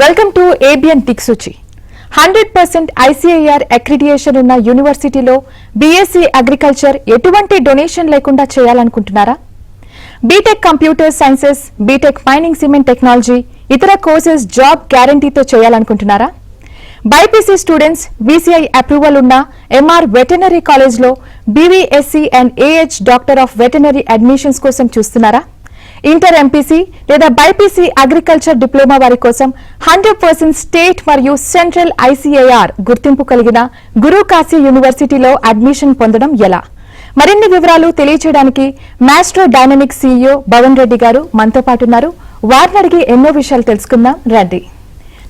Welcome to ABN దిక్సూచి. 100% ICAR accreditation ఉన్న యూనివర్సిటీలో బీఎస్సీ అగ్రికల్చర్ ఎటువంటి డొనేషన్ లేకుండా చేయాలనుకుంటున్నారా? BTech computer sciences, BTech mining cement technology, ఇతర కోర్సెస్ జాబ్ గ్యారంటీతో చేయాలనుకుంటున్నారా? బైపీసీ స్టూడెంట్స్ బీసీఐ అప్రూవల్ ఉన్న ఎంఆర్ వెటర్నరీ కాలేజ్లో BVSc and AH doctor of veterinary admissions కోసం చూస్తున్నారా? ఇంటర్ ఎంపీసీ లేదా బైపీసీ అగ్రికల్చర్ డిప్లొమా వారి కోసం 100% స్టేట్ మరియు సెంట్రల్ ICAR గుర్తింపు కలిగిన గురు కాశీ యూనివర్సిటీలో అడ్మిషన్ పొందడం ఎలా? మరిన్ని వివరాలు తెలియజేయడానికి maestro dynamics CEO Bhavan Reddy గారు మనతో పాటు ఉన్నారు. వారిని అడిగి ఎన్నో విషయాలు తెలుసుకుందాం రండి.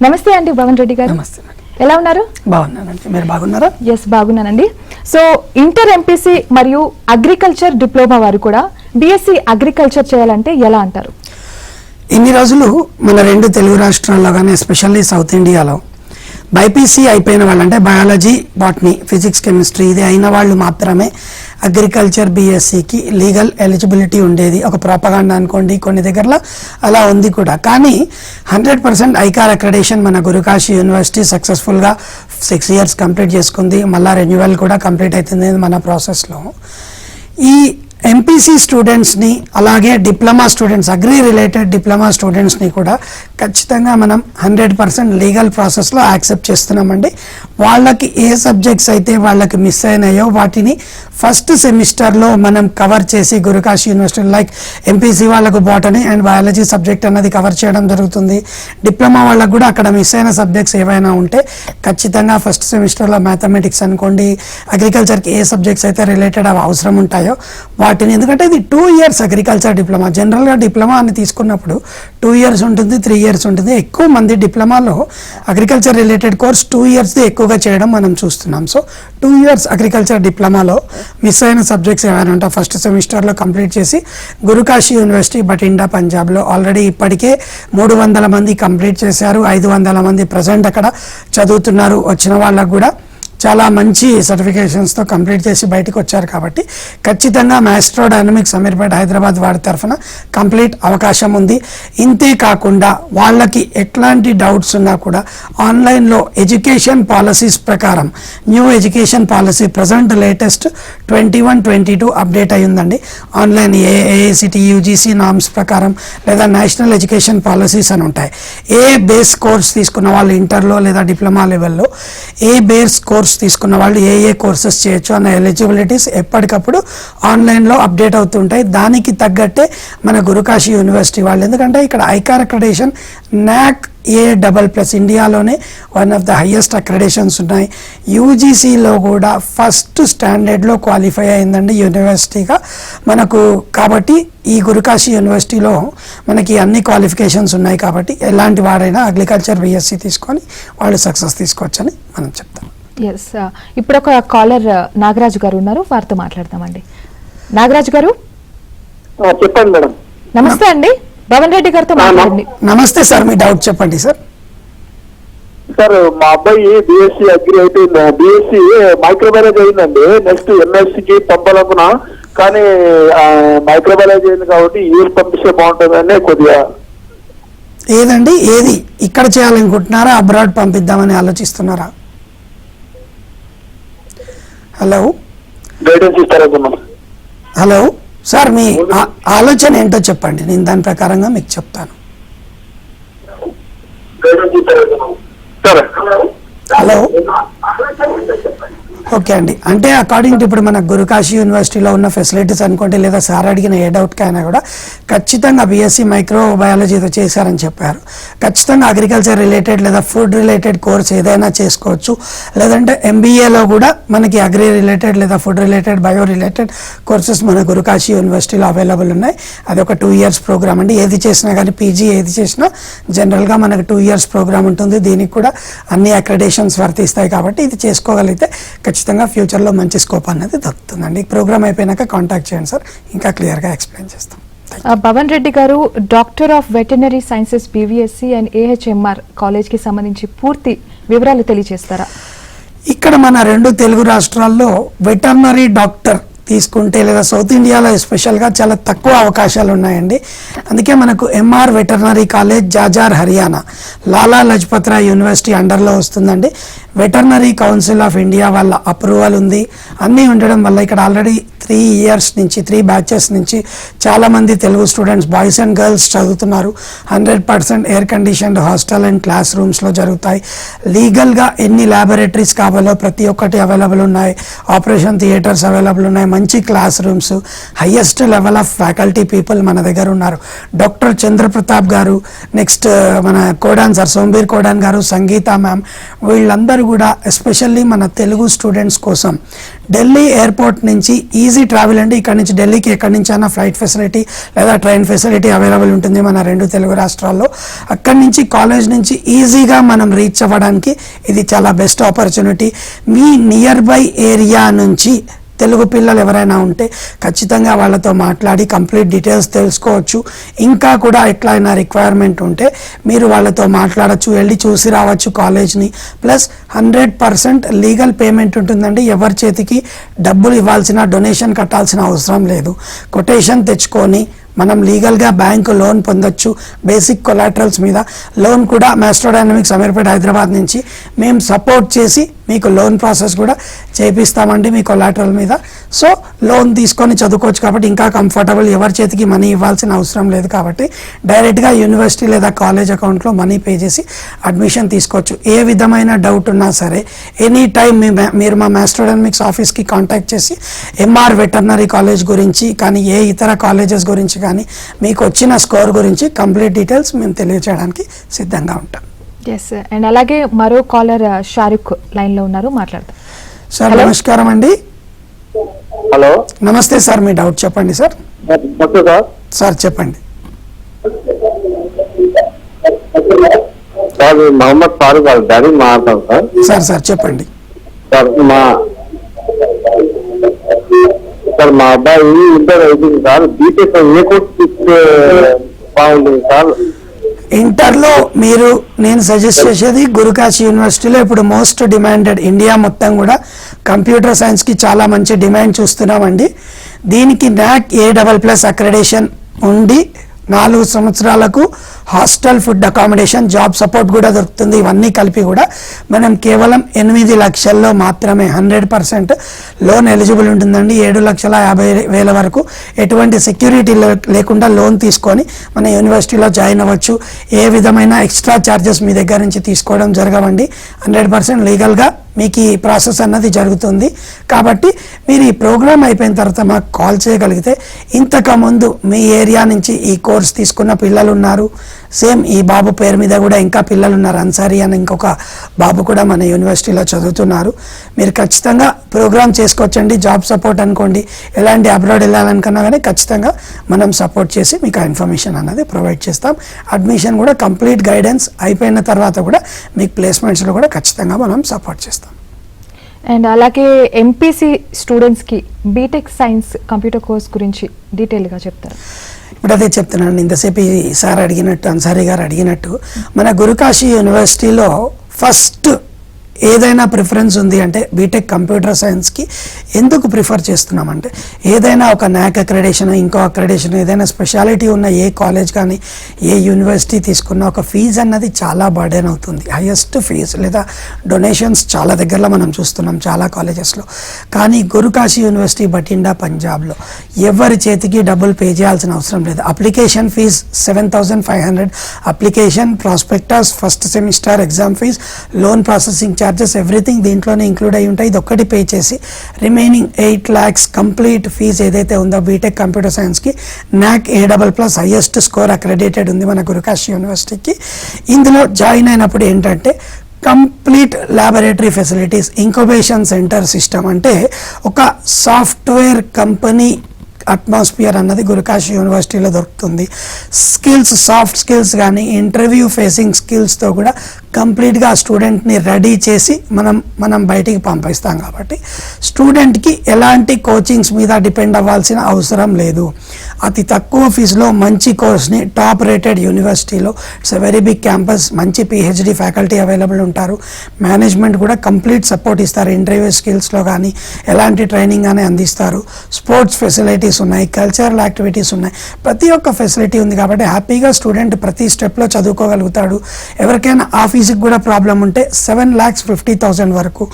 నమస్తే అండి భవన్ రెడ్డి గారు. నమస్తే. ఎలా ఉన్నారు? బాగున్నానండి. మీరు బాగున్నారా? ఎస్, బాగున్నానండి. సో ఇంటర్ ఎంపీసీ మరియు అగ్రికల్చర్ డిప్లొమా వారు కూడా బీఎస్సీ అగ్రికల్చర్ చేయాలంటే ఎలా అంటారు? ఇన్ని రోజులు మన రెండు తెలుగు రాష్ట్రాల్లో కానీ ఎస్పెషల్లీ సౌత్ ఇండియాలో బైపీసీ అయిపోయిన వాళ్ళు, అంటే బయాలజీ, బాటనీ, ఫిజిక్స్, కెమిస్ట్రీ ఇది అయిన వాళ్ళు మాత్రమే అగ్రికల్చర్ బీఎస్సీకి లీగల్ ఎలిజిబిలిటీ ఉండేది. ఒక ప్రాపగాండా అనుకోండి, కొన్ని దగ్గరలో అలా ఉంది కూడా. కానీ 100% ICAR అక్రెడిషన్ మన గురుకాశీ యూనివర్సిటీ సక్సెస్ఫుల్గా 6 years కంప్లీట్ చేసుకుంది. మళ్ళీ రెన్యువల్ కూడా కంప్లీట్ అవుతుంది మన ప్రాసెస్లో. ఈ ఎంపీసీ స్టూడెంట్స్ని అలాగే diploma students, agri related diploma స్టూడెంట్స్ని కూడా ఖచ్చితంగా మనం 100% లీగల్ ప్రాసెస్లో యాక్సెప్ట్ చేస్తున్నామండి. వాళ్ళకి ఏ సబ్జెక్ట్స్ అయితే వాళ్ళకి మిస్ అయినాయో వాటిని ఫస్ట్ సెమిస్టర్లో మనం కవర్ చేసి గురుకాశీ యూనివర్సిటీ, లైక్ ఎంపీసీ వాళ్ళకు బాటనీ అండ్ బయాలజీ సబ్జెక్ట్ అన్నది కవర్ చేయడం జరుగుతుంది. డిప్లొమా వాళ్ళకు కూడా అక్కడ మిస్ అయిన సబ్జెక్ట్స్ ఏవైనా ఉంటే ఖచ్చితంగా ఫస్ట్ సెమిస్టర్లో మ్యాథమెటిక్స్ అనుకోండి, అగ్రికల్చర్కి ఏ సబ్జెక్ట్స్ అయితే రిలేటెడ్ అవి అవసరం ఉంటాయో వాటిని, ఎందుకంటే ఇది 2 years అగ్రికల్చర్ డిప్లొమా. జనరల్గా డిప్లొమా అని తీసుకున్నప్పుడు 2 years ఉంటుంది, 3 years ఉంటుంది. ఎక్కువ మంది డిప్లొమాలో అగ్రికల్చర్ రిలేటెడ్ కోర్స్ 2 yearsది ఎక్కువగా చేయడం మనం చూస్తున్నాం. సో 2 years అగ్రికల్చర్ డిప్లొమాలో మిస్ అయిన సబ్జెక్ట్స్ ఏమైనా ఉంటాయి ఫస్ట్ సెమిస్టర్లో కంప్లీట్ చేసి గురుకాశీ యూనివర్సిటీ బఠిండా పంజాబ్లో ఆల్రెడీ ఇప్పటికే 300 మంది కంప్లీట్ చేశారు. 500 మంది ప్రజెంట్ అక్కడ చదువుతున్నారు. వచ్చిన వాళ్ళకు కూడా చాలా మంచి సర్టిఫికేషన్స్తో కంప్లీట్ చేసి బయటకు వచ్చారు. కాబట్టి ఖచ్చితంగా మాస్ట్రో డైనమిక్స్ అమీర్పేట హైదరాబాద్ వారి తరఫున కంప్లీట్ అవకాశం ఉంది. ఇంతే కాకుండా వాళ్ళకి ఎట్లాంటి డౌట్స్ ఉన్నా కూడా ఆన్లైన్లో ఎడ్యుకేషన్ పాలసీస్ ప్రకారం, new education policy present latest 21-22 update అయ్యిందండి. ఆన్లైన్ AICTE UGC నామ్స్ ప్రకారం లేదా నేషనల్ ఎడ్యుకేషన్ పాలసీస్ అని ఉంటాయి. ఏ బేస్ కోర్స్ తీసుకున్న వాళ్ళు ఇంటర్లో లేదా డిప్లొమా లెవెల్లో ఏ బేస్ కోర్స్ తీసుకున్న వాళ్ళు ఏ కోర్సెస్ చేయొచ్చు అన్న ఎలిజిబిలిటీస్ ఎప్పటికప్పుడు ఆన్లైన్లో అప్డేట్ అవుతుంటాయి. దానికి తగ్గట్టే మన గురుకాశీ యూనివర్సిటీ వాళ్ళు, ఎందుకంటే ఇక్కడ ICAR అక్రెడిషన్ NAC A++ ఇండియాలోనే వన్ ఆఫ్ ద హైయెస్ట్ అక్రెడిషన్స్ ఉన్నాయి. UGCలో కూడా ఫస్ట్ స్టాండర్డ్లో క్వాలిఫై అయిందండి యూనివర్సిటీగా మనకు. కాబట్టి ఈ గురుకాశీ యూనివర్సిటీలో మనకి అన్ని క్వాలిఫికేషన్స్ ఉన్నాయి. కాబట్టి ఎలాంటి వారైనా అగ్రికల్చర్ BSc తీసుకొని వాళ్ళు సక్సెస్ తీసుకోవచ్చని మనం చెప్తాం. ఎస్, ఇప్పుడు ఒక కాలర్ నాగరాజు గారు ఉన్నారు, వారితో మాట్లాడదామండి. నాగరాజు గారు చెప్పండి మేడం. నమస్తే అండి, భవన్ రెడ్డి గారితో మాట్లాడండి. నమస్తే సార్, మీ డౌట్ చెప్పండి సార్. సార్, మా అబ్బాయి BSc అగ్రి అయిపోయింది, BSc మైక్రోబయాలజీ అయిందండి. నెక్స్ట్ MScకి పంపాలనుకున్నా, కానీ మైక్రోబయాలజీ అయింది కాబట్టి ఏది పంపిస్తే బాగుంటుందని కొద్దిగా. ఏదండి, ఏది ఇక్కడ చేయాలనుకుంటున్నారా, అబ్రాడ్ పంపిద్దామని ఆలోచిస్తున్నారా? హలో, గైడెన్స్ ఇస్తారా? హలో సార్, మీ ఆలోచన ఏంటో చెప్పండి, నేను దాని ప్రకారంగా మీకు చెప్తాను. హలో, ఓకే అండి. అంటే అకార్డింగ్ టు ఇప్పుడు మన గురుకాశీ యూనివర్సిటీలో ఉన్న ఫెసిలిటీస్ అనుకోండి, లేదా సార్ అడిగిన ఏ డౌట్కైనా కూడా ఖచ్చితంగా BSc మైక్రోబయాలజీతో చేశారని చెప్పారు. ఖచ్చితంగా అగ్రికల్చర్ రిలేటెడ్ లేదా ఫుడ్ రిలేటెడ్ కోర్స్ ఏదైనా చేసుకోవచ్చు. లేదంటే MBAలో కూడా మనకి అగ్రి రిలేటెడ్ లేదా food related, bio related courses మన గురుకాశీ యూనివర్సిటీలో అవైలబుల్ ఉన్నాయి. అది ఒక 2 years ప్రోగ్రామ్ అండి. ఏది చేసినా కానీ PG ఏది చేసినా జనరల్గా మనకు 2 years ప్రోగ్రామ్ ఉంటుంది. దీనికి కూడా అన్ని అక్రెడిషన్స్ వర్తిస్తాయి. కాబట్టి ఇది చేసుకోగలిగితే ఖచ్చితంగా ఫ్యూచర్లో మంచి స్కోప్ అనేది దొరుకుతుందండి. ప్రోగ్రామ్ అయిపోయినాక కాంటాక్ట్ చేయండి సార్, ఇంకా క్లియర్గా ఎక్స్ప్లెయిన్ చేస్తాం. భవన్ రెడ్డి గారు, doctor of veterinary sciences BVSc and AHMR కాలేజ్కి సంబంధించి పూర్తి వివరాలు తెలియజేస్తారా? ఇక్కడ మన రెండు తెలుగు రాష్ట్రాల్లో వెటర్నరీ డాక్టర్ తీసుకుంటే లేదా సౌత్ ఇండియాలో ఎస్పెషల్గా చాలా తక్కువ అవకాశాలు ఉన్నాయండి. అందుకే మనకు ఎంఆర్ వెటర్నరీ కాలేజ్ జాజార్ హర్యానా లాలా లజపత్ రాయ్ యూనివర్సిటీ అండర్లో వస్తుందండి. వెటర్నరీ కౌన్సిల్ ఆఫ్ ఇండియా వాళ్ళ అప్రూవల్ ఉంది. అన్నీ ఉండడం వల్ల ఇక్కడ ఆల్రెడీ 3 years నుంచి 3 batches నుంచి చాలామంది తెలుగు స్టూడెంట్స్ బాయ్స్ అండ్ గర్ల్స్ చదువుతున్నారు. 100% air conditioned hostel and class రూమ్స్లో జరుగుతాయి. లీగల్గా ఎన్ని ల్యాబొరేటరీస్ కావాలో ప్రతి ఒక్కటి అవైలబుల్ ఉన్నాయి. ఆపరేషన్ థియేటర్స్ అవైలబుల్ ఉన్నాయి. మంచి class rooms, highest level of faculty people మన దగ్గర ఉన్నారు. డాక్టర్ చంద్రప్రతాప్ గారు, నెక్స్ట్ మన కోడాన్ సార్, సోంబీర్ కోడాన్ గారు, సంగీత మ్యామ్, వీళ్ళందరూ కూడా ఎస్పెషల్లీ మన తెలుగు స్టూడెంట్స్ కోసం ఢిల్లీ ఎయిర్పోర్ట్ నుంచి ఈజీ ట్రావెల్ అండి. ఇక్కడ నుంచి ఢిల్లీకి ఎక్కడి నుంచి అయినా ఫ్లైట్ ఫెసిలిటీ లేదా ట్రైన్ ఫెసిలిటీ అవైలబుల్ ఉంటుంది మన 2 తెలుగు రాష్ట్రాల్లో. అక్కడి నుంచి కాలేజ్ నుంచి ఈజీగా మనం రీచ్ అవ్వడానికి ఇది చాలా best opportunity. Me near by area నుంచి తెలుగు పిల్లలు ఎవరైనా ఉంటే ఖచ్చితంగా వాళ్ళతో మాట్లాడి కంప్లీట్ డీటెయిల్స్ తెలుసుకోవచ్చు. ఇంకా కూడా ఎట్లయినా రిక్వైర్మెంట్ ఉంటే మీరు వాళ్ళతో మాట్లాడచ్చు, వెళ్ళి చూసి రావచ్చు కాలేజ్ని. ప్లస్ 100% లీగల్ పేమెంట్ ఉంటుందండి. ఎవరి చేతికి డబ్బులు ఇవ్వాల్సిన, డొనేషన్ కట్టాల్సిన అవసరం లేదు. కొటేషన్ తెచ్చుకొని మనం లీగల్గా బ్యాంకు లోన్ పొందొచ్చు. బేసిక్ కొలాటరల్స్ మీద లోన్ కూడా మాస్ట్రోడైనమిక్స్ అమీర్పేట్ హైదరాబాద్ నుంచి మేము సపోర్ట్ చేసి మీకు లోన్ ప్రాసెస్ కూడా చేపిస్తామండి మీ కొలాటరల్ మీద. సో లోన్ తీసుకొని చదువుకోవచ్చు కాబట్టి ఇంకా కంఫర్టబుల్. ఎవరి చేతికి మనీ ఇవ్వాల్సిన అవసరం లేదు కాబట్టి డైరెక్ట్గా యూనివర్సిటీ లేదా కాలేజ్ అకౌంట్లో మనీ పే చేసి అడ్మిషన్ తీసుకోవచ్చు. ఏ విధమైన డౌట్ ఉన్నా సరే ఎనీ టైం మీరు మా మాస్ట్రోడైనమిక్స్ ఆఫీస్కి కాంటాక్ట్ చేసి ఎంఆర్ వెటర్నరీ కాలేజ్ గురించి కానీ ఏ ఇతర కాలేజెస్ గురించి కానీ మీకు వచ్చిన స్కోర్ గురించి కంప్లీట్ డీటెయిల్స్ మేము తెలియజేయడానికి సిద్ధంగా ఉంటాం. ఎస్, అండ్ అలాగే మరో కాలర్ షారుఖ్ లైన్ లో ఉన్నారు, మాట్లాడతాం. సార్ నమస్కారం అండి. హలో, నమస్తే సార్, మీ డౌట్ చెప్పండి సార్. Okay sir. సార్ చెప్పండి. సార్ మహమ్మద్ ఫారూక్ వాళ్ళ డాడీ మాట్లాడతాం సార్. సార్ చెప్పండి. సార్ మా అబ్బాయి ఇంటర్ అయిపోయింది సార్. బీటెక్ ఏ కోర్స్ తీసుకుంటే బాగుంటుంది సార్? ఇంటర్లో మీరు నేను సజెస్ట్ చేసేది గురుకాశీ యూనివర్సిటీలో ఇప్పుడు మోస్ట్ డిమాండెడ్, ఇండియా మొత్తం కూడా కంప్యూటర్ సైన్స్కి చాలా మంచి డిమాండ్ చూస్తున్నామండి. దీనికి NAC A++ అక్రెడిషన్ ఉండి 4 సంవత్సరాలకు hostel, food accommodation, job support కూడా దొరుకుతుంది. ఇవన్నీ కలిపి కూడా మనం కేవలం 8 లక్షల్లో మాత్రమే 100% లోన్ ఎలిజిబుల్ ఉంటుందండి. 7,50,000 వరకు ఎటువంటి సెక్యూరిటీ లేకుండా లోన్ తీసుకొని మన యూనివర్సిటీలో జాయిన్ అవ్వచ్చు. ఏ విధమైన ఎక్స్ట్రా ఛార్జెస్ మీ దగ్గర నుంచి తీసుకోవడం జరగవండి. 100% లీగల్గా మీకు ఈ ప్రాసెస్ అన్నది జరుగుతుంది. కాబట్టి మీరు ఈ ప్రోగ్రామ్ అయిపోయిన తర్వాత మాకు కాల్ చేయగలిగితే, ఇంతకుముందు మీ ఏరియా నుంచి ఈ కోర్స్ తీసుకున్న పిల్లలు ఉన్నారు, సేమ్ ఈ బాబు పేరు మీద కూడా ఇంకా పిల్లలు ఉన్నారు, అన్సారీ అని ఇంకొక బాబు కూడా మన యూనివర్సిటీలో చదువుతున్నారు. మీరు ఖచ్చితంగా ప్రోగ్రామ్ చేసుకోవచ్చండి. జాబ్ సపోర్ట్ అనుకోండి, ఎలాంటి అబ్రాడ్ వెళ్ళాలనుకున్నా కానీ ఖచ్చితంగా మనం సపోర్ట్ చేసి మీకు ఆ ఇన్ఫర్మేషన్ అన్నది ప్రొవైడ్ చేస్తాం. అడ్మిషన్ కూడా కంప్లీట్ గైడెన్స్ అయిపోయిన తర్వాత కూడా మీకు ప్లేస్మెంట్స్లో కూడా ఖచ్చితంగా మనం సపోర్ట్ చేస్తాం. అండ్ అలాగే ఎంపీసీ స్టూడెంట్స్కి బీటెక్ సైన్స్ కంప్యూటర్ కోర్స్ గురించి డీటెయిల్గా చెప్తారు. ఇప్పుడు అదే చెప్తున్నాను, ఇంతసేపు ఈ సార్ అడిగినట్టు, అన్సారీ గారు అడిగినట్టు, మన గురుకాశీ యూనివర్సిటీలో ఫస్ట్ ఏదైనా ప్రిఫరెన్స్ ఉంది అంటే బీటెక్ కంప్యూటర్ సైన్స్కి ఎందుకు ప్రిఫర్ చేస్తున్నామంటే, ఏదైనా ఒక NAC అక్రెడిషన్, ఇంకో అక్రెడిషన్, ఏదైనా స్పెషాలిటీ ఉన్న ఏ కాలేజ్ కానీ ఏ యూనివర్సిటీ తీసుకున్న ఒక ఫీజు అన్నది చాలా బర్డెన్ అవుతుంది. హైయెస్ట్ ఫీజు లేదా డొనేషన్స్ చాలా దగ్గరలో మనం చూస్తున్నాం చాలా కాలేజెస్లో. కానీ గురుకాశీ యూనివర్సిటీ బఠిండా పంజాబ్లో ఎవరి చేతికి డబ్బులు పే చేయాల్సిన అవసరం లేదు. Application fee 7,500, application, prospectus, first semester exam fee, loan processing charges, everything దీంట్లోనే ఇంక్లూడ్ అయి ఉంటాయి. ఇది ఒక్కటి పే చేసి రిమైనింగ్ 8 lakhs కంప్లీట్ ఫీజు ఏదైతే ఉందో బీటెక్ కంప్యూటర్ సైన్స్కి NAC A++ highest score accredited ఉంది మన గురుకాశీ యూనివర్సిటీకి. ఇందులో జాయిన్ అయినప్పుడు ఏంటంటే complete laboratory facilities, incubation centre system, అంటే ఒక సాఫ్ట్వేర్ కంపెనీ అట్మాస్ఫియర్ అన్నది గురుకాశీ యూనివర్సిటీలో దొరుకుతుంది. స్కిల్స్, సాఫ్ట్ స్కిల్స్ కానీ ఇంటర్వ్యూ ఫేసింగ్ స్కిల్స్తో కూడా కంప్లీట్గా ఆ స్టూడెంట్ని రెడీ చేసి మనం బయటికి పంపిస్తాం. కాబట్టి స్టూడెంట్కి ఎలాంటి కోచింగ్స్ మీద డిపెండ్ అవ్వాల్సిన అవసరం లేదు. అతి తక్కువ ఫీజులో మంచి కోర్స్ని టాప్ రేటెడ్ యూనివర్సిటీలో, it's a very big campus, మంచి పిహెచ్డి ఫ్యాకల్టీ అవైలబుల్ ఉంటారు. మేనేజ్మెంట్ కూడా కంప్లీట్ సపోర్ట్ ఇస్తారు. ఇంటర్వ్యూ స్కిల్స్లో కానీ ఎలాంటి ట్రైనింగ్ కానీ అందిస్తారు. స్పోర్ట్స్ ఫెసిలిటీస్ ఉన్నాయి, కల్చరల్ యాక్టివిటీస్ ఉన్నాయి, ప్రతి ఒక్క ఫెసిలిటీ ఉంది. కాబట్టి హ్యాపీగా స్టూడెంట్ ప్రతి స్టెప్లో చదువుకోగలుగుతాడు. ఎవరికైనా ఆ ఫీజుకి కూడా ప్రాబ్లం ఉంటే 7,50,000 వరకు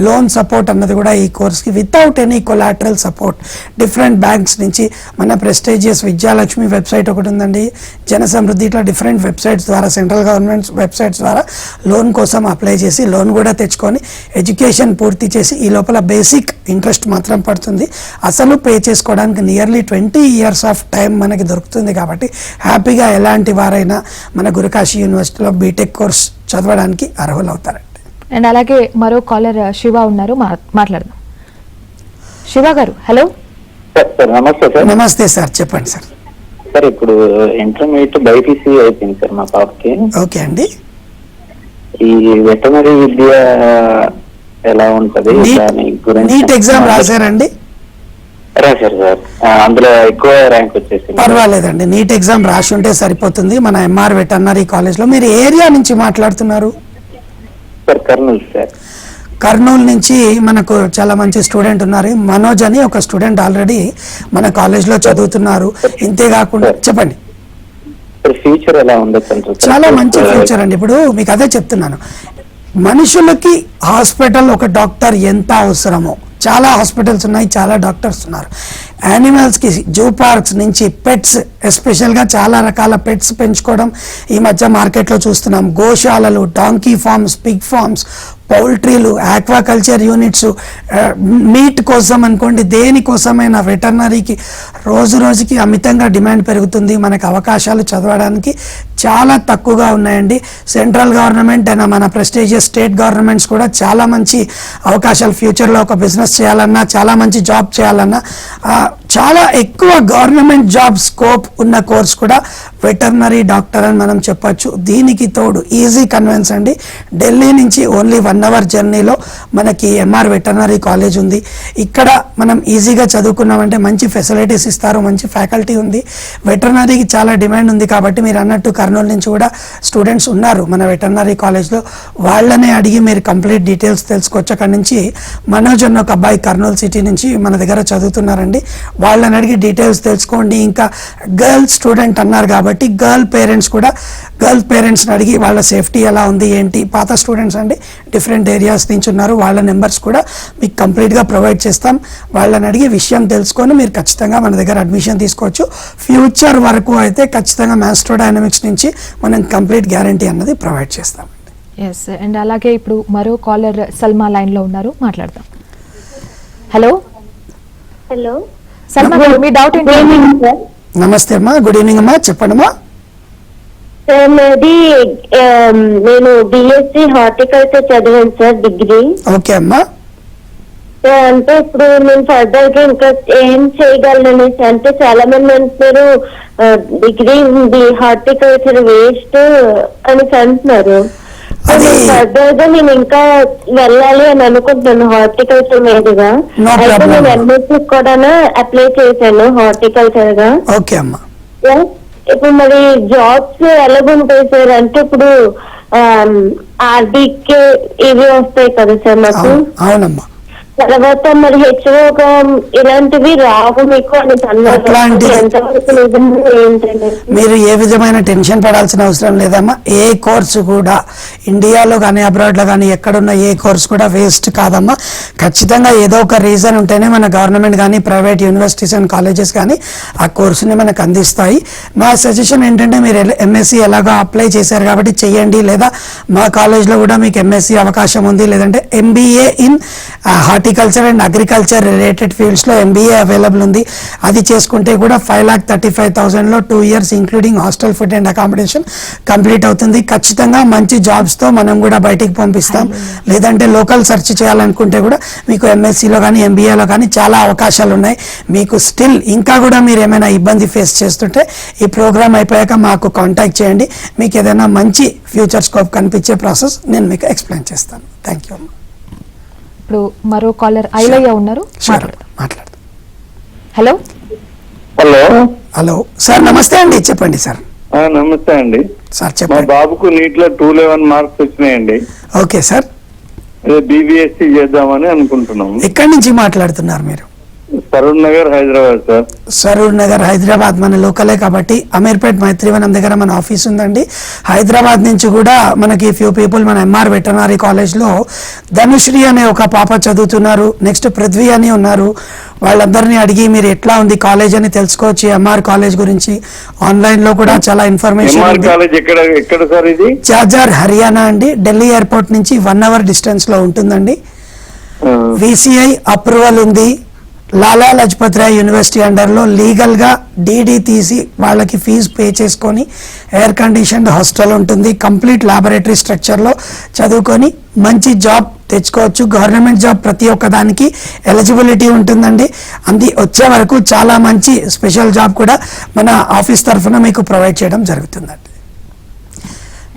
లోన్ సపోర్ట్ అన్నది కూడా ఈ కోర్స్కి without any collateral support different banks నుంచి. మన ప్రెస్టీజియస్ విద్యాలక్ష్మి వెబ్సైట్ ఒకటి ఉందండి, జన సమృద్ధి, ఇట్లా డిఫరెంట్ వెబ్సైట్స్ ద్వారా, సెంట్రల్ గవర్నమెంట్ వెబ్సైట్స్ ద్వారా లోన్ కోసం అప్లై చేసి లోన్ కూడా తెచ్చుకొని ఎడ్యుకేషన్ పూర్తి చేసి ఈ లోపల బేసిక్ ఇంట్రెస్ట్ మాత్రం పడుతుంది. అసలు పే చేసుకోవడానికి నియర్లీ 20 years ఆఫ్ టైం మనకి దొరుకుతుంది. కాబట్టి హ్యాపీగా ఎలాంటి వారైనా మన గురుకాశీ యూనివర్సిటీలో బీటెక్ కోర్స్ చదవడానికి అర్హులు అవుతారండి. అండ్ అలాగే మరో కాలర్ శివ ఉన్నారు, మాట్లాడదాం. శివ గారు, హలో. సార్ నమస్తే సార్. నమస్తే సార్, చెప్పండి సార్. సార్ ఇప్పుడు ఇంటర్మీడియట్ బైపీసీ అయిపోయింది సార్ మా పాపకి. ఓకే అండి. ఈ వెటనరీ విద్య ఎలా ఉంటది దాని గురించి? నీట్ ఎగ్జామ్ రాశారండి? రాశారు సార్, అందులో ఎక్కువ ర్యాంక్ వచ్చేసింది. పర్వాలేదండి, నీట్ ఎగ్జామ్ రాసి ఉంటే సరిపోతుంది. మన ఎంఆర్ వెటర్నరీ కాలేజ్లో. మీరు ఏరియా నుంచి మాట్లాడుతున్నారు? Sir Kurnool sir. కర్నూలు నుంచి మనకు చాలా మంచి స్టూడెంట్ ఉన్నారు, మనోజ్ అని ఒక స్టూడెంట్ ఆల్రెడీ మన కాలేజ్లో చదువుతున్నారు. ఇంతేకాకుండా చెప్పండి. ఫ్యూచర్ ఎలా ఉండొచ్చు? చాలా మంచి ఫ్యూచర్ అండి. ఇప్పుడు మీకు అదే చెప్తున్నాను, మనుషులకి హాస్పిటల్ ఒక డాక్టర్ ఎంత అవసరమో, చాలా హాస్పిటల్స్ ఉన్నాయి, చాలా డాక్టర్స్ ఉన్నారు. యానిమల్స్కి జూ పార్క్స్ నుంచి పెట్స్, ఎస్పెషల్గా చాలా రకాల పెట్స్ పెంచుకోవడం ఈ మధ్య మార్కెట్లో చూస్తున్నాం. గోశాలలు, డాంకీ ఫార్మ్స్, పిగ్ ఫార్మ్స్, పౌల్ట్రీలు, ఆక్వాకల్చర్ యూనిట్స్, మీట్ కోసం అనుకోండి, దేనికోసమైనా వెటర్నరీకి రోజు రోజుకి అమితంగా డిమాండ్ పెరుగుతుంది. మనకు అవకాశాలు చదవడానికి చాలా తక్కువగా ఉన్నాయండి. సెంట్రల్ గవర్నమెంట్ అయినా మన ప్రెస్టీజియస్ స్టేట్ గవర్నమెంట్స్ కూడా చాలా మంచి అవకాశాలు, ఫ్యూచర్లో ఒక బిజినెస్ చేయాలన్నా, చాలా మంచి జాబ్ చేయాలన్నా చాలా ఎక్కువ గవర్నమెంట్ జాబ్ స్కోప్ ఉన్న కోర్స్ కూడా వెటర్నరీ డాక్టర్ అని మనం చెప్పచ్చు. దీనికి తోడు ఈజీ కన్వెన్స్ అండి. ఢిల్లీ నుంచి ఓన్లీ 1 hour జర్నీలో మనకి ఎంఆర్ వెటర్నరీ కాలేజ్ ఉంది. ఇక్కడ మనం ఈజీగా చదువుకున్నామంటే మంచి ఫెసిలిటీస్ ఇస్తారు, మంచి ఫ్యాకల్టీ ఉంది. వెటర్నరీకి చాలా డిమాండ్ ఉంది. కాబట్టి మీరు అన్నట్టు కర్నూలు నుంచి కూడా స్టూడెంట్స్ ఉన్నారు మన వెటర్నరీ కాలేజ్లో. వాళ్ళనే అడిగి మీరు కంప్లీట్ డీటెయిల్స్ తెలుసుకోవచ్చు. అక్కడి నుంచి మనోజ్ అన్న ఒక అబ్బాయి కర్నూలు సిటీ నుంచి మన దగ్గర చదువుతున్నారండి. వాళ్ళని అడిగి డీటెయిల్స్ తెలుసుకోండి. ఇంకా గర్ల్ స్టూడెంట్ అన్నారు కాబట్టి గర్ల్ పేరెంట్స్ని అడిగి వాళ్ళ సేఫ్టీ ఎలా ఉంది ఏంటి, పాత స్టూడెంట్స్ అండి డిఫరెంట్ ఏరియాస్ నుంచి ఉన్నారు, వాళ్ళ నెంబర్స్ కూడా మీకు కంప్లీట్గా ప్రొవైడ్ చేస్తాం. వాళ్ళని అడిగి విషయం తెలుసుకొని మీరు ఖచ్చితంగా మన దగ్గర అడ్మిషన్ తీసుకోవచ్చు. ఫ్యూచర్ వరకు అయితే ఖచ్చితంగా మ్యాస్ట్రోడైనమిక్స్ నుంచి మనం కంప్లీట్ గ్యారంటీ అన్నది ప్రొవైడ్ చేస్తాం. ఎస్. అండ్ అలాగే ఇప్పుడు మరో కాలర్ సల్మా లైన్లో ఉన్నారు, మాట్లాడదాం. హలో. హలో సల్మా గారు, మీ డౌట్ ఏంటి? నమస్తే అమ్మా, గుడ్ ఈవినింగ్ అమ్మా, చెప్పండమ్మా. సార్ నాది నేను బిఎస్సి హార్టికల్చర్ చదివాను సార్, డిగ్రీ. ఓకే అమ్మా. అంటే ఇప్పుడు నేను ఫర్దర్ గా ఇంకా ఏం చేయగలను? అంటే చాలా మంది అంటున్నారు డిగ్రీ హార్టికల్చర్ వేస్ట్ అని అంటున్నారు. ఫర్దర్ గా నేను ఇంకా వెళ్ళాలి అని అనుకుంటున్నాను హార్టికల్చర్ మీదుగా. అయితే నేను ఎంఎస్సీ కూడా అప్లై చేశాను హార్టికల్చర్ గా. ఓకే అమ్మా. ఇప్పుడు మరి జాబ్స్ ఎలాగుంటాయి సార్? అంటే ఇప్పుడు ఆర్డీకే ఇవి వస్తాయి కదా సార్ మాకు. అవునమ్మా. తర్వాత మరి హెచ్ఓగా ఇలాంటివి రావు మీకు అని మీరు ఏ విధమైన టెన్షన్ పడాల్సిన అవసరం లేదమ్మా. ఏ కోర్సు కూడా ఇండియాలో కానీ అబ్రాడ్లో కానీ ఎక్కడున్న ఏ కోర్సు కూడా వేస్ట్ కాదమ్మా. ఖచ్చితంగా ఏదో ఒక రీజన్ ఉంటేనే మన గవర్నమెంట్ కానీ ప్రైవేట్ యూనివర్సిటీస్ అండ్ కాలేజెస్ కానీ ఆ కోర్సుని మనకు అందిస్తాయి. మా సజెషన్ ఏంటంటే మీరు ఎంఎస్సీ ఎలాగో అప్లై చేశారు కాబట్టి చెయ్యండి, లేదా మా కాలేజ్లో కూడా మీకు ఎంఎస్సీ అవకాశం ఉంది, లేదంటే MBA in horticulture horticulture and agriculture related ఫీల్డ్స్లో MBA అవైలబుల్ ఉంది. అది చేసుకుంటే కూడా 5,35,000లో 2 years including hostel food and accommodation complete అవుతుంది. ఖచ్చితంగా మంచి జాబ్స్తో మనం కూడా బయటికి పంపిస్తాం. లేదంటే లోకల్ సెర్చ్ చేయాలనుకుంటే కూడా మీకు MSCలో కానీ MBAలో కానీ చాలా అవకాశాలు ఉన్నాయి. మీకు స్టిల్ ఇంకా కూడా మీరు ఏమైనా ఇబ్బంది ఫేస్ చేస్తుంటే ఈ ప్రోగ్రామ్ అయిపోయాక మాకు కాంటాక్ట్ చేయండి. మీకు ఏదైనా మంచి ఫ్యూచర్ స్కోప్ కనిపించే ప్రాసెస్ నేను మీకు ఎక్స్ప్లెయిన్ చేస్తాను. Thank you. ఇప్పుడు మరో కాలర్ ఐలయ్య ఉన్నారు, మాట్లాడదాం. హలో హలో హలో సార్, నమస్తే అండి, చెప్పండి సార్. నమస్తే అండి. సార్ మా చెప్పండి. బాబుకు నీట్ లో 211 మార్క్స్ వచ్చినాయండి. ఓకే సార్, BBSC చేద్దామని అనుకుంటున్నాము. ఎక్కడి నుంచి మాట్లాడుతున్నారు మీరు? సరూర్ నగర్, హైదరాబాద్ సార్. సరూర్ నగర్ హైదరాబాద్ మన లోకలే కాబట్టి అమీర్పేట్ మైత్రివనం దగ్గర మన ఆఫీస్ ఉందండి. హైదరాబాద్ నుంచి కూడా మనకి ఫ్యూ పీపుల్ మన MR వెటర్నరీ కాలేజ్లో ధనుశ్రీ అనే ఒక పాప చదువుతున్నారు. నెక్స్ట్ పృథ్వీ అని ఉన్నారు. వాళ్ళందరినీ అడిగి మీరు ఎట్లా ఉంది కాలేజ్ అని తెలుసుకోవచ్చు. MR కాలేజ్ గురించి ఆన్లైన్లో కూడా చాలా ఇన్ఫర్మేషన్. కాలేజ్ ఎక్కడ సార్ ఇది? జాజర్ హర్యానా అండి. ఢిల్లీ ఎయిర్పోర్ట్ నుంచి 1 hour డిస్టెన్స్లో ఉంటుందండి. VCI అప్రూవల్ ఉంది. లాలా లజపత్ రాయ్ యూనివర్సిటీ అండర్లో లీగల్గా DD తీసి వాళ్ళకి ఫీజు పే చేసుకొని ఎయిర్ కండిషన్డ్ హాస్టల్ ఉంటుంది. కంప్లీట్ ల్యాబొరేటరీ స్ట్రక్చర్లో చదువుకొని మంచి జాబ్ తెచ్చుకోవచ్చు. గవర్నమెంట్ జాబ్ ప్రతి ఒక్క దానికి ఎలిజిబిలిటీ ఉంటుందండి. అది వచ్చే వరకు చాలా మంచి స్పెషల్ జాబ్ కూడా మన ఆఫీస్ తరఫున మీకు ప్రొవైడ్ చేయడం జరుగుతుందండి.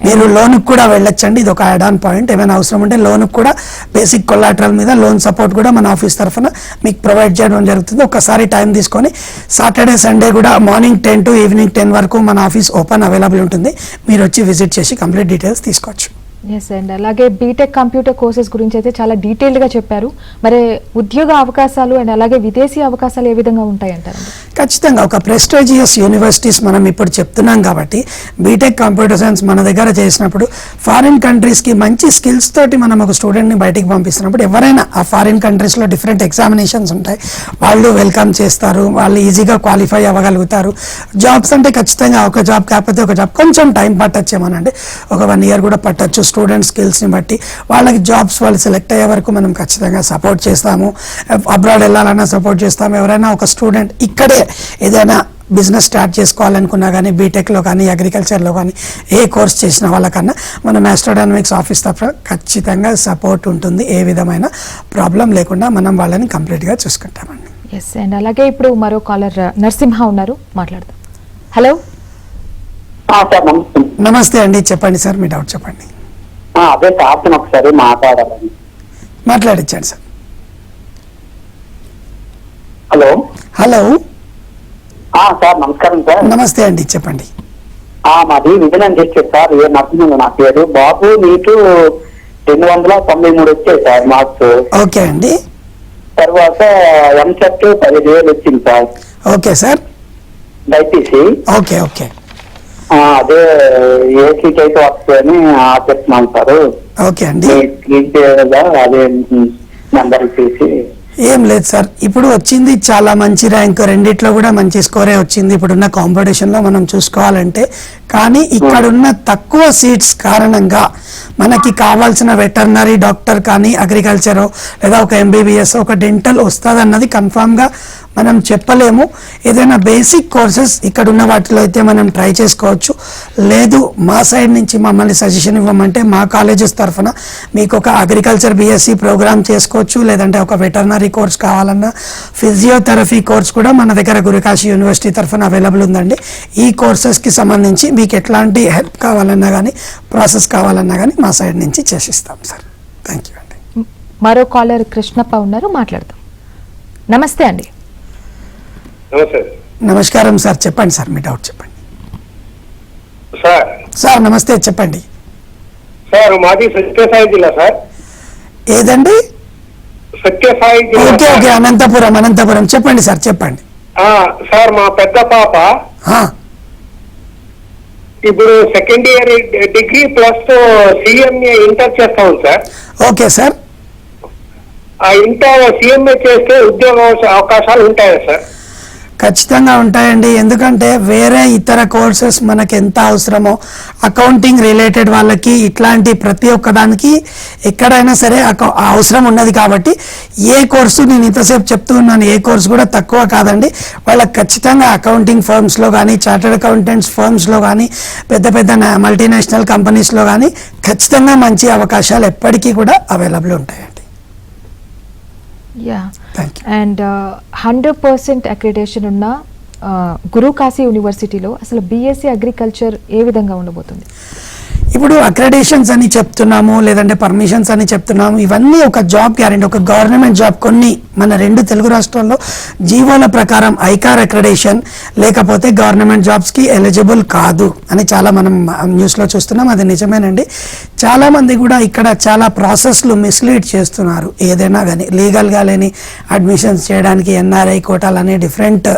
మీరు లోన్కి కూడా వెళ్ళొచ్చండి. ఇది ఒక యాడ్ ఆన్ పాయింట్. ఏమైనా అవసరం ఉంటే లోన్కి కూడా బేసిక్ కొలాటరల్ మీద లోన్ సపోర్ట్ కూడా మన ఆఫీస్ తరఫున మీకు ప్రొవైడ్ చేయడం జరుగుతుంది. ఒకసారి టైం తీసుకొని సాటర్డే సండే కూడా మార్నింగ్ 10 to ఈవినింగ్ 10 వరకు మన ఆఫీస్ ఓపెన్ అవైలబుల్ ఉంటుంది. మీరు వచ్చి విజిట్ చేసి కంప్లీట్ డీటెయిల్స్ తీసుకోవచ్చు. ఎస్ అండ్ అలాగే బీటెక్ కంప్యూటర్ కోర్సెస్ గురించి అయితే చాలా డీటెయిల్డ్గా చెప్పారు. మరి ఉద్యోగ అవకాశాలు అండ్ అలాగే విదేశీ అవకాశాలు ఏ విధంగా ఉంటాయి అంటారండి? ఖచ్చితంగా ఒక ప్రెస్టీజియస్ యూనివర్సిటీస్ మనం ఇప్పుడు చెప్తున్నాం కాబట్టి బీటెక్ కంప్యూటర్ సైన్స్ మన దగ్గర చేసినప్పుడు ఫారిన్ కంట్రీస్కి మంచి స్కిల్స్ తోటి మనం ఒక స్టూడెంట్ని బయటికి పంపిస్తున్నప్పుడు ఎవరైనా ఆ ఫారిన్ కంట్రీస్లో డిఫరెంట్ ఎగ్జామినేషన్స్ ఉంటాయి, వాళ్ళు వెల్కమ్ చేస్తారు, వాళ్ళు ఈజీగా క్వాలిఫై అవ్వగలుగుతారు. జాబ్స్ అంటే ఖచ్చితంగా ఒక జాబ్ కాకపోతే ఒక జాబ్ కొంచెం టైం పట్టచ్చేమోనండి. ఒక 1 year కూడా పట్టచ్చు. స్టూడెంట్ స్కిల్స్ని బట్టి వాళ్ళకి జాబ్స్ వాళ్ళు సెలెక్ట్ అయ్యే వరకు మనం ఖచ్చితంగా సపోర్ట్ చేస్తాము. అబ్రాడ్ వెళ్ళాలన్నా సపోర్ట్ చేస్తాము. ఎవరైనా ఒక స్టూడెంట్ ఇక్కడే ఏదైనా బిజినెస్ స్టార్ట్ చేసుకోవాలనుకున్నా కానీ బీటెక్లో కానీ అగ్రికల్చర్లో కానీ ఏ కోర్స్ చేసిన వాళ్ళకన్నా మన మాస్టర్డైనమిక్స్ ఆఫీస్ తరఫున ఖచ్చితంగా సపోర్ట్ ఉంటుంది. ఏ విధమైన ప్రాబ్లం లేకుండా మనం వాళ్ళని కంప్లీట్గా చూసుకుంటామండి. ఎస్ అండ్ అలాగే ఇప్పుడు మరో కాలర్ నరసింహ ఉన్నారు, మాట్లాడదాం. హలో సార్ నమస్తే. నమస్తే అండి, చెప్పండి సార్, మీ డౌట్ చెప్పండి. అదే సార్ ఒకసారి మాట్లాడాలని. మాట్లాడించండి సార్. హలో హలో సార్ నమస్కారం సార్. నమస్తే అండి, చెప్పండి. మాది విజయనగరం డిస్ట్రిక్ట్ సార్. నరసింహ నా పేరు. బాబు నీకు 293 వచ్చాయి సార్ మార్క్స్. ఓకే అండి. తర్వాత ఎంసెట్ 10,000 వచ్చింది sir. Okay sir. BiPC. Okay okay. అదే ఏ సీట్ అయితే వస్తుందని చెప్తున్నాను సార్. ఓకే అండి. అదే నెంబర్ తీసి. ఏం లేదు సార్, ఇప్పుడు వచ్చింది చాలా మంచి ర్యాంక్, రెండిట్లో కూడా మంచి స్కోరే వచ్చింది ఇప్పుడున్న కాంపిటీషన్లో మనం చూసుకోవాలంటే. కానీ ఇక్కడున్న తక్కువ సీట్స్ కారణంగా మనకి కావాల్సిన వెటర్నరీ డాక్టర్ కానీ అగ్రికల్చర్ లేదా ఒక MBBS ఒక డెంటల్ వస్తుందన్నది కన్ఫామ్గా మనం చెప్పలేము. ఏదైనా బేసిక్ కోర్సెస్ ఇక్కడ ఉన్న వాటిలో అయితే మనం ట్రై చేసుకోవచ్చు. లేదు మా సైడ్ నుంచి మమ్మల్ని సజెషన్ ఇవ్వమంటే మా కాలేజెస్ తరఫున మీకు ఒక అగ్రికల్చర్ BSc ప్రోగ్రామ్ చేసుకోవచ్చు. లేదంటే ఒక వెటర్నరీ కోర్స్ కావాలన్నా ఫిజియోథెరపీ కోర్స్ కూడా మన దగ్గర గురుకాశీ యూనివర్సిటీ తరఫున అవైలబుల్ ఉందండి. ఈ కోర్సెస్కి సంబంధించి మీకు ఎట్లాంటి హెల్ప్ కావాలన్నా కానీ ప్రాసెస్ కావాలన్నా కానీ మా సైడ్ నుంచి చేసిస్తాం సార్. థ్యాంక్ యూ అండి. మరో కాలర్ కృష్ణప్ప ఉన్నారు, మాట్లాడదాం. నమస్తే అండి. నమస్కారం సార్, చెప్పండి సార్, మీ డౌట్ చెప్పండి. సార్ నమస్తే, చెప్పండి సార్. మాది సత్యసాయి జిల్లా సార్. ఏదండి? Sathya Sai okay okay, Anantapuram. చెప్పండి సార్, చెప్పండి. సార్ మా పెద్ద పాప ఇప్పుడు second year degree plus CMA inter చేస్తా ఉంది సార్. Okay sir. ఆ ఇంటర్ CMA చేస్తే ఉద్యోగ అవకాశాలు ఉంటాయా సార్? ఖచ్చితంగా ఉంటాయండి. ఎందుకంటే వేరే ఇతర కోర్సెస్ మనకు ఎంత అవసరమో అకౌంటింగ్ రిలేటెడ్ వాళ్ళకి ఇట్లాంటి ప్రతి ఒక్కదానికి ఎక్కడైనా సరే అవసరం ఉన్నది. కాబట్టి ఏ కోర్సు నేను ఇంతసేపు చెప్తూ ఉన్నాను, ఏ కోర్సు కూడా తక్కువ కాదండి. వాళ్ళకి ఖచ్చితంగా అకౌంటింగ్ ఫర్మ్స్లో కానీ, చార్టర్డ్ అకౌంటెంట్స్ ఫర్మ్స్లో కానీ, పెద్ద పెద్ద మల్టీనేషనల్ కంపెనీస్లో కానీ ఖచ్చితంగా మంచి అవకాశాలు ఎప్పటికీ కూడా అవైలబుల్ ఉంటాయండి. Yeah, thank you. And 100% accreditation ఉన్న గురుకాశీ యూనివర్సిటీలో అసలు బీఎస్సీ అగ్రికల్చర్ ఏ విధంగా ఉండబోతుంది? ఇప్పుడు అక్రెడిషన్స్ అని చెప్తున్నాము, లేదంటే పర్మిషన్స్ అని చెప్తున్నాము, ఇవన్నీ ఒక జాబ్ గ్యారెంటీ, ఒక గవర్నమెంట్ జాబ్. కొన్ని మన 2 తెలుగు రాష్ట్రాల్లో జీవోల ప్రకారం ఐకార్ అక్రెడిషన్ లేకపోతే గవర్నమెంట్ జాబ్స్కి ఎలిజిబుల్ కాదు అని చాలా మనం న్యూస్లో చూస్తున్నాం. అది నిజమేనండి. చాలామంది కూడా ఇక్కడ చాలా ప్రాసెస్లు మిస్లీడ్ చేస్తున్నారు. ఏదైనా కానీ లీగల్గా లేని అడ్మిషన్స్ చేయడానికి ఎన్ఆర్ఐ కోటాలని డిఫరెంట్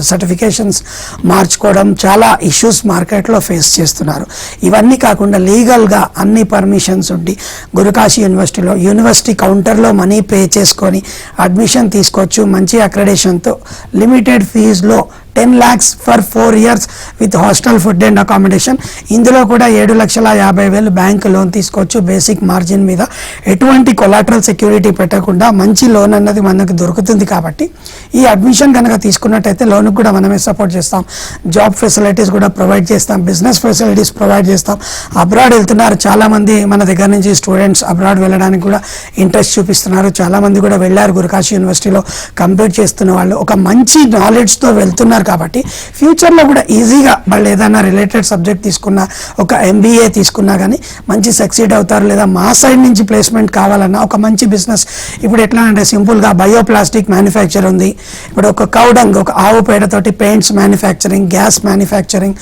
సర్టిఫికేషన్స్ మార్చుకోవడం, చాలా ఇష్యూస్ మార్కెట్లో ఫేస్ చేస్తున్నారు. ఇవన్నీ కాకుండా లీగల్గా అన్ని పర్మిషన్స్ ఉండి గురుకాశీ యూనివర్సిటీలో యూనివర్సిటీ కౌంటర్లో మనీ పే చేసుకొని అడ్మిషన్ తీసుకోవచ్చు. మంచి అక్రెడిషన్తో లిమిటెడ్ ఫీజులో 10 lakhs for 4 years with hostel, food and accommodation. ఇందులో కూడా 7,50,000 బ్యాంక్ లోన్ తీసుకోవచ్చు బేసిక్ మార్జిన్ మీద. ఎటువంటి కొలాటరల్ సెక్యూరిటీ పెట్టకుండా మంచి లోన్ అన్నది మనకు దొరుకుతుంది. కాబట్టి ఈ అడ్మిషన్ కనుక తీసుకున్నట్టయితే లోన్కి కూడా మనమే సపోర్ట్ చేస్తాం, జాబ్ ఫెసిలిటీస్ కూడా ప్రొవైడ్ చేస్తాం, బిజినెస్ ఫెసిలిటీస్ ప్రొవైడ్ చేస్తాం. అబ్రాడ్ వెళ్తున్నారు చాలామంది మన దగ్గర నుంచి స్టూడెంట్స్, అబ్రాడ్ వెళ్ళడానికి కూడా ఇంట్రెస్ట్ చూపిస్తున్నారు. చాలామంది కూడా వెళ్ళారు గురుకాశీ యూనివర్సిటీలో కంప్లీట్ చేస్తున్న వాళ్ళు. ఒక మంచి నాలెడ్జ్తో వెళ్తున్నారు. కాబట్టి ఫ్యూచర్లో కూడా ఈజీగా వాళ్ళు ఏదైనా రిలేటెడ్ సబ్జెక్ట్ తీసుకున్నా, ఒక ఎంబీఏ తీసుకున్నా కానీ మంచి సక్సీడ్ అవుతారు. లేదా మా సైడ్ నుంచి ప్లేస్మెంట్ కావాలన్నా ఒక మంచి బిజినెస్, ఇప్పుడు ఎట్లా అంటే సింపుల్గా బయోప్లాస్టిక్ మ్యానుఫ్యాక్చర్ ఉంది. ఇప్పుడు ఒక కౌడంగ్, ఒక ఆవు పేడతోటి paints manufacturing, gas manufacturing,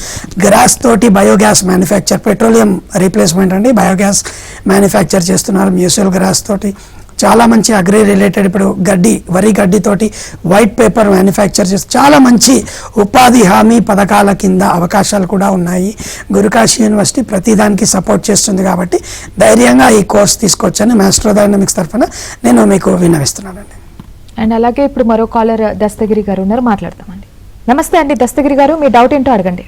grass తోటి బయోగ్యాస్ మ్యానుఫ్యాక్చర్, పెట్రోలియం రీప్లేస్మెంట్ అండి, బయోగ్యాస్ మ్యానుఫ్యాక్చర్ చేస్తున్నారు మ్యూచువల్ గ్రాస్ తోటి. చాలా మంచి అగ్రి రిలేటెడ్, ఇప్పుడు వరి గడ్డితోటి వైట్ పేపర్ మ్యానుఫ్యాక్చర్ చేసి చాలా మంచి ఉపాధి హామీ పథకాల కింద అవకాశాలు కూడా ఉన్నాయి. గురుకాశీ యూనివర్సిటీ ప్రతిదానికి సపోర్ట్ చేస్తుంది. కాబట్టి ధైర్యంగా ఈ కోర్స్ తీసుకోవచ్చని మాస్టర్ డైనమిక్స్ తరఫున నేను మీకు విన్నవిస్తున్నానండి. అండ్ అలాగే ఇప్పుడు మరో కాలర్ దస్తగిరి గారు ఉన్నారు, మాట్లాడతామండి. నమస్తే అండి దస్తగిరి గారు, మీ డౌట్ ఏంటో అడగండి.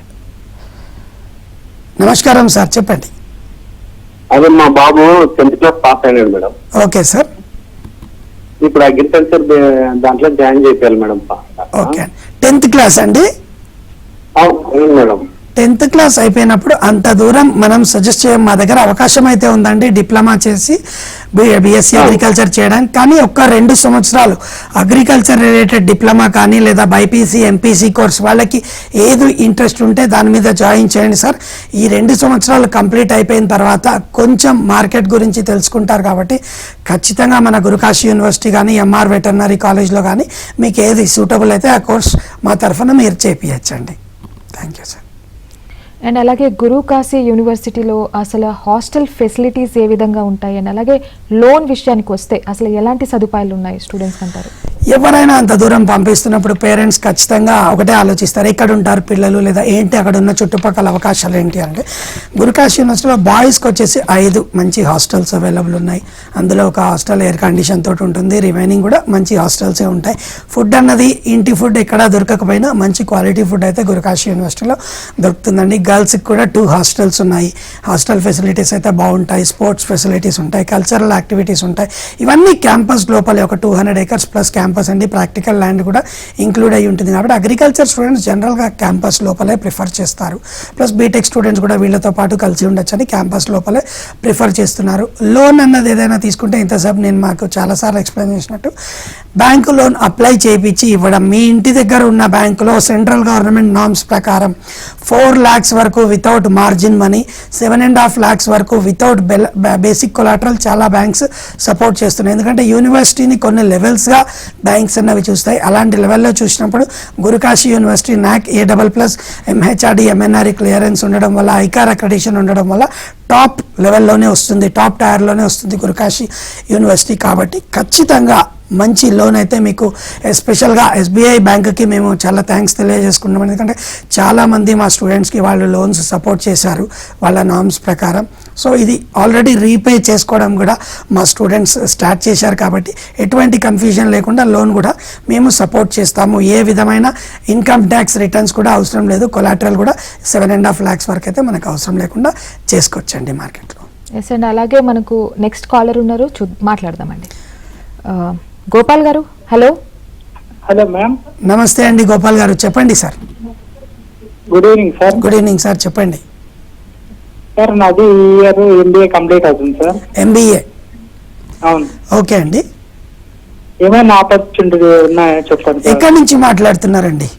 నమస్కారం సార్, చెప్పండి. అదే మా బాబు 10th class పాస్ అయినాడు మేడం. Okay sir. ఇప్పుడు అగ్రికల్చర్ దాంట్లో జాయిన్ చేయాలి మేడం. ఓకే, 10th class అండి. అవును మేడం. 10th class అయిపోయినప్పుడు అంత దూరం మనం సజెస్ట్ చేయం. మా దగ్గర అవకాశం అయితే ఉందండి డిప్లొమా చేసి బీఎస్సీ అగ్రికల్చర్ చేయడానికి. కానీ ఒక్క 2 సంవత్సరాలు అగ్రికల్చర్ రిలేటెడ్ డిప్లొమా కానీ లేదా బైపీసీ ఎంపీసీ కోర్స్ వాళ్ళకి ఏది ఇంట్రెస్ట్ ఉంటే దాని మీద జాయిన్ చేయండి సార్. ఈ 2 సంవత్సరాలు కంప్లీట్ అయిపోయిన తర్వాత కొంచెం మార్కెట్ గురించి తెలుసుకుంటారు. కాబట్టి ఖచ్చితంగా మన గురుకాశీ యూనివర్సిటీ కానీ ఎంఆర్ వెటర్నరీ కాలేజ్లో కానీ మీకు ఏది సూటబుల్ అయితే ఆ కోర్స్ మా తరఫున మీరు చేపియచ్చండి. Thank you sir. అండ్ అలాగే గురుకాశీ యూనివర్సిటీలో అసలు హాస్టల్ ఫెసిలిటీస్ ఏ విధంగా ఉంటాయి, అండ్ అలాగే లోన్ విషయానికి వస్తే అసలు ఎలాంటి సదుపాయాలు ఉన్నాయి స్టూడెంట్స్ అంటారు? ఎవరైనా అంత దూరం పంపిస్తున్నప్పుడు పేరెంట్స్ ఖచ్చితంగా ఒకటే ఆలోచిస్తారు, ఎక్కడ ఉంటారు పిల్లలు, లేదా ఏంటి అక్కడ ఉన్న చుట్టుపక్కల అవకాశాలు ఏంటి అంటే. గురుకాశీ యూనివర్సిటీలో బాయ్స్కి వచ్చేసి 5 మంచి హాస్టల్స్ అవైలబుల్ ఉన్నాయి. అందులో ఒక హాస్టల్ ఎయిర్ కండిషన్ తోటి ఉంటుంది, రిమైనింగ్ కూడా మంచి హాస్టల్సే ఉంటాయి. ఫుడ్ అన్నది ఇంటి ఫుడ్ ఎక్కడా దొరకకపోయినా మంచి క్వాలిటీ ఫుడ్ అయితే గురుకాశీ యూనివర్సిటీలో దొరుకుతుందండి. గర్ల్స్కి కూడా 2 హాస్టల్స్ ఉన్నాయి. హాస్టల్ ఫెసిలిటీస్ అయితే బాగుంటాయి, స్పోర్ట్స్ ఫెసిలిటీస్ ఉంటాయి, కల్చరల్ యాక్టివిటీస్ ఉంటాయి. ఇవన్నీ క్యాంపస్ లోపలే, ఒక 200 acres ప్లస్ క్యాంపస్ అండి. ప్రాక్టికల్ ల్యాండ్ కూడా ఇంక్లూడ్ అయ్యి ఉంటుంది. కాబట్టి అగ్రికల్చర్ స్టూడెంట్స్ జనరల్గా క్యాంపస్ లోపలే ప్రిఫర్ చేస్తారు. ప్లస్ బీటెక్ స్టూడెంట్స్ కూడా వీళ్ళతో పాటు కలిసి ఉండొచ్చు అని క్యాంపస్ లోపలే ప్రిఫర్ చేస్తున్నారు. లోన్ అన్నది ఏదైనా తీసుకుంటే ఇంతసేపు నేను మాకు చాలాసార్లు ఎక్స్ప్లెయిన్ చేసినట్టు బ్యాంకు లోన్ అప్లై చేయించి ఇవ్వడం. మీ ఇంటి దగ్గర ఉన్న బ్యాంకులో సెంట్రల్ గవర్నమెంట్ నామ్స్ ప్రకారం 4 lakhs వరకు వితౌట్ మార్జిన్ మనీ, 7.5 lakhs వరకు వితౌట్ బేసిక్ కొలాటరల్ చాలా బ్యాంక్స్ సపోర్ట్ చేస్తున్నాయి. ఎందుకంటే యూనివర్సిటీని కొన్ని లెవెల్స్గా బ్యాంక్స్ అన్నవి చూస్తాయి. అలాంటి లెవెల్లో చూసినప్పుడు Guru Kashi university NAC A++ MHRD MNRE clearance ఉండడం వల్ల, ఐకార్ అక్రెడిషన్ ఉండడం వల్ల టాప్ లెవెల్లోనే వస్తుంది, టాప్ టైర్లోనే వస్తుంది గురుకాశీ యూనివర్సిటీ. కాబట్టి ఖచ్చితంగా మంచి లోన్ అయితే మీకు, ఎస్పెషల్గా SBI బ్యాంకుకి మేము చాలా థ్యాంక్స్ తెలియజేసుకుంటాం. ఎందుకంటే చాలామంది మా స్టూడెంట్స్కి వాళ్ళు లోన్స్ సపోర్ట్ చేశారు వాళ్ళ నామ్స్ ప్రకారం. సో ఇది ఆల్రెడీ రీపే చేసుకోవడం కూడా మా స్టూడెంట్స్ స్టార్ట్ చేశారు కాబట్టి ఎటువంటి కన్ఫ్యూజన్ లేకుండా లోన్ కూడా మేము సపోర్ట్ చేస్తాము. ఏ విధమైన ఇన్కమ్ ట్యాక్స్ రిటర్న్స్ కూడా అవసరం లేదు. కొలాటరల్ కూడా 7.5 lakhs వరకు అయితే మనకు అవసరం లేకుండా చేసుకోవచ్చండి మార్కెట్లో. ఎస్ అండి. అలాగే మనకు నెక్స్ట్ కాలర్ ఉన్నారు, మాట్లాడదామండి. గోపాల్ గారు, హలో. Hello ma'am. నమస్తే అండి గోపాల్ గారు, చెప్పండి sir. Good evening sir. Good evening sir, చెప్పండి. సార్ నాది ఈ ఇయర్ MBA కంప్లీట్ అవుతుంది సార్. MBA, అవును. ఓకే అండి. ఏమైనా ఆపర్చునిటీ ఉన్నాయో చెప్పండి సార్. ఎక్కడి నుంచి మాట్లాడుతున్నారండి?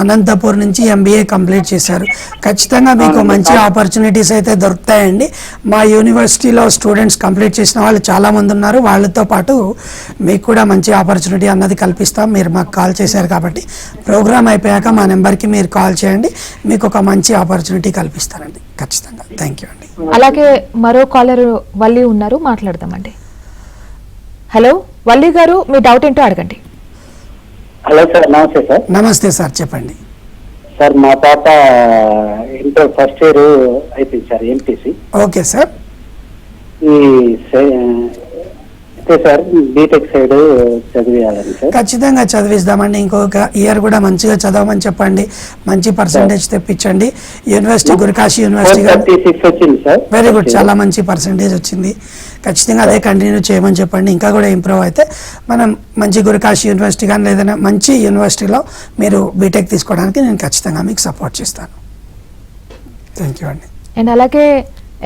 అనంతపూర్ నుంచి MBA కంప్లీట్ చేశారు. ఖచ్చితంగా మీకు మంచి ఆపర్చునిటీస్ అయితే దొరుకుతాయండి. మా యూనివర్సిటీలో స్టూడెంట్స్ కంప్లీట్ చేసిన వాళ్ళు చాలామంది ఉన్నారు. వాళ్ళతో పాటు మీకు కూడా మంచి ఆపర్చునిటీ అన్నది కల్పిస్తాం. మీరు మాకు కాల్ చేశారు కాబట్టి ప్రోగ్రామ్ అయిపోయాక మా నెంబర్కి మీరు కాల్ చేయండి, మీకు ఒక మంచి ఆపర్చునిటీ కల్పిస్తారండి ఖచ్చితంగా. థ్యాంక్ యూ అండి. అలాగే మరో కాలర్ వల్లి ఉన్నారు, మాట్లాడదామండి. హలో వల్లి గారు, మీ డౌట్ ఏంటో అడగండి. హలో సార్, నమస్తే సార్. నమస్తే సార్, చెప్పండి. సార్ మా పాప ఇంటర్ ఫస్ట్ ఇయర్ అయిపోయింది సార్, MPC. Okay sir. ఈ అయితే సార్ బీటెక్ సైడ్ చదివేయాలని సార్. ఖచ్చితంగా చదివిస్తామండి. ఇంకొక ఇయర్ కూడా మంచిగా చదవమని చెప్పండి, మంచి పర్సంటేజ్ తెప్పించండి. యూనివర్సిటీ గురుకాశీ యూనివర్సిటీ 36 వచ్చింది సార్. వెరీ గుడ్, చాలా మంచి పర్సంటేజ్ వచ్చింది. ఖచ్చితంగా అదే కంటిన్యూ చేయమని చెప్పండి. ఇంకా కూడా ఇంప్రూవ్ అయితే మనం మంచి గురుకాశీ యూనివర్సిటీ కానీ లేదన్నా మంచి యూనివర్సిటీలో మీరు బీటెక్ తీసుకోవడానికి నేను ఖచ్చితంగా మీకు సపోర్ట్ చేస్తాను. థ్యాంక్ యూ అండి. అండ్ అలాగే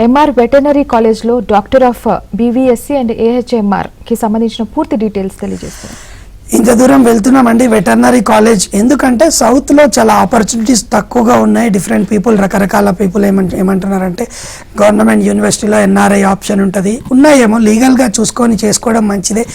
MR వెటర్నరీ కాలేజ్లో doctor of BVSc and AHMR కి సంబంధించిన పూర్తి డీటెయిల్స్ తెలియజేస్తారు. ఇంత దూరం వెళ్తున్నామండి వెటర్నరీ కాలేజ్ ఎందుకంటే సౌత్లో చాలా ఆపర్చునిటీస్ తక్కువగా ఉన్నాయి. డిఫరెంట్ పీపుల్, రకరకాల పీపుల్ ఏమంటున్నారంటే గవర్నమెంట్ యూనివర్సిటీలో NRI ఆప్షన్ ఉంటుంది. ఉన్నాయేమో, లీగల్గా చూసుకొని చేసుకోవడం మంచిదే.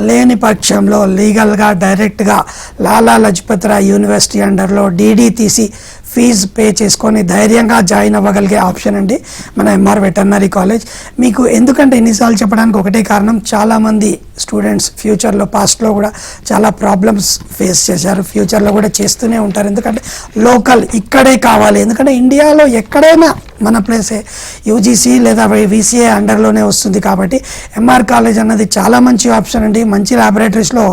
లేని పక్షంలో లీగల్గా డైరెక్ట్గా లాలా లజపత్ రాయ్ యూనివర్సిటీ అండర్లో DD తీసి ఫీజు పే చేసుకొని ధైర్యంగా జాయిన్ అవ్వగలిగే ఆప్షన్ అండి మన MR వెటర్నరీ కాలేజ్. మీకు ఎందుకంటే ఎన్నిసార్లు చెప్పడానికి ఒకటే కారణం, చాలామంది స్టూడెంట్స్ ఫ్యూచర్లో పాస్ట్లో కూడా చాలా ప్రాబ్లమ్స్ ఫేస్ చేశారు, ఫ్యూచర్లో కూడా చేస్తూనే ఉంటారు. ఎందుకంటే లోకల్ ఇక్కడే కావాలి, ఎందుకంటే ఇండియాలో ఎక్కడైనా మన ప్లేసే UGC లేదా VCA అండర్లోనే వస్తుంది. కాబట్టి MR కాలేజ్ అన్నది చాలా మంచి ఆప్షన్ అండి. మంచి ల్యాబొరేటరీస్లో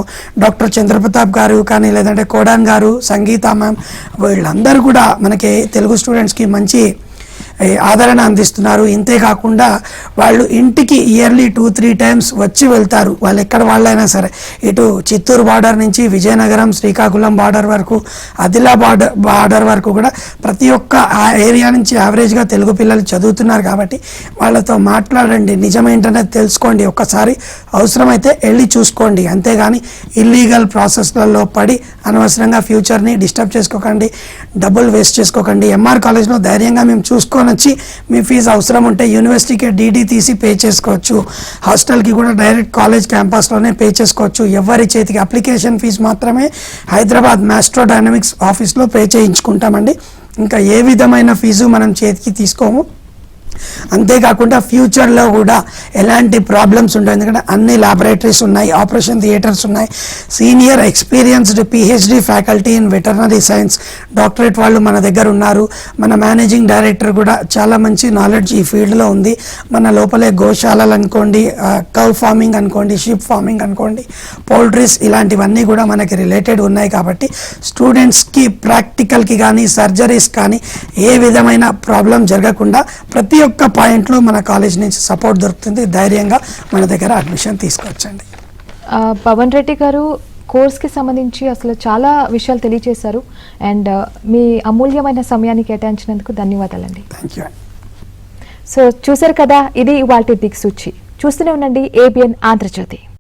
డాక్టర్ చంద్రప్రతాప్ గారు కానీ లేదంటే కోడాన్ గారు, సంగీత మ్యామ్, వీళ్ళందరూ కూడా మనకి తెలుగు స్టూడెంట్స్కి మంచి ఆదరణ అందిస్తున్నారు. ఇంతేకాకుండా వాళ్ళు ఇంటికి ఇయర్లీ 2-3 times వచ్చి వెళ్తారు. వాళ్ళు ఎక్కడ వాళ్ళైనా సరే, ఇటు చిత్తూరు బార్డర్ నుంచి విజయనగరం, శ్రీకాకుళం బార్డర్ వరకు, ఆదిలాబాద్ బార్డర్ వరకు కూడా ప్రతి ఒక్క ఏరియా నుంచి యావరేజ్గా తెలుగు పిల్లలు చదువుతున్నారు. కాబట్టి వాళ్ళతో మాట్లాడండి, నిజమేంటనే తెలుసుకోండి, ఒక్కసారి అవసరమైతే వెళ్ళి చూసుకోండి. అంతేగాని ఇల్లీగల్ ప్రాసెస్లలో పడి అనవసరంగా ఫ్యూచర్ని డిస్టర్బ్ చేసుకోకండి, డబ్బులు వేస్ట్ చేసుకోకండి. MR కాలేజ్లో ధైర్యంగా మేము చూసుకొని వచ్చి మీ ఫీజు అవసరం ఉంటే యూనివర్సిటీకి DD తీసి పే చేసుకోవచ్చు. హాస్టల్కి కూడా డైరెక్ట్ కాలేజ్ క్యాంపస్లోనే పే చేసుకోవచ్చు. ఎవరి చేతికి అప్లికేషన్ ఫీజు మాత్రమే హైదరాబాద్ మ్యాస్ట్రో డైనమిక్స్ ఆఫీస్లో పే చేయించుకుంటామండి. ఇంకా ఏ విధమైన ఫీజు మనం చేతికి తీసుకోము. అంతేకాకుండా ఫ్యూచర్లో కూడా ఎలాంటి ప్రాబ్లమ్స్ ఉంటాయి, ఎందుకంటే అన్ని ల్యాబొరేటరీస్ ఉన్నాయి, ఆపరేషన్ థియేటర్స్ ఉన్నాయి, senior experienced PhD faculty in veterinary science doctorate వాళ్ళు మన దగ్గర ఉన్నారు. మన మేనేజింగ్ డైరెక్టర్ కూడా చాలా మంచి నాలెడ్జ్ ఈ ఫీల్డ్లో ఉంది. మన లోపలే గోశాలలు అనుకోండి, కౌ ఫార్మింగ్ అనుకోండి, షీప్ ఫార్మింగ్ అనుకోండి, పౌల్ట్రీస్, ఇలాంటివన్నీ కూడా మనకి రిలేటెడ్ ఉన్నాయి. కాబట్టి స్టూడెంట్స్కి ప్రాక్టికల్కి కానీ సర్జరీస్ కానీ ఏ విధమైన ప్రాబ్లం జరగకుండా ప్రతి ఒక్క పాయింట్లో మన కాలేజ్ నుంచి సపోర్ట్ దొరుకుతుంది. ధైర్యంగా మన దగ్గర అడ్మిషన్ తీసుకోవచ్చండి. పవన్ రెడ్డి గారు, కోర్స్కి సంబంధించి అసలు చాలా విషయాలు తెలియజేశారు. అండ్ మీ అమూల్యమైన సమయాన్ని కేటాయించినందుకు ధన్యవాదాలండి. Thank you. సో చూసారు కదా, ఇది ఇవాల్టి దిక్సూచి. చూస్తూనే ఉండండి ABN ఆంధ్రజ్యోతి.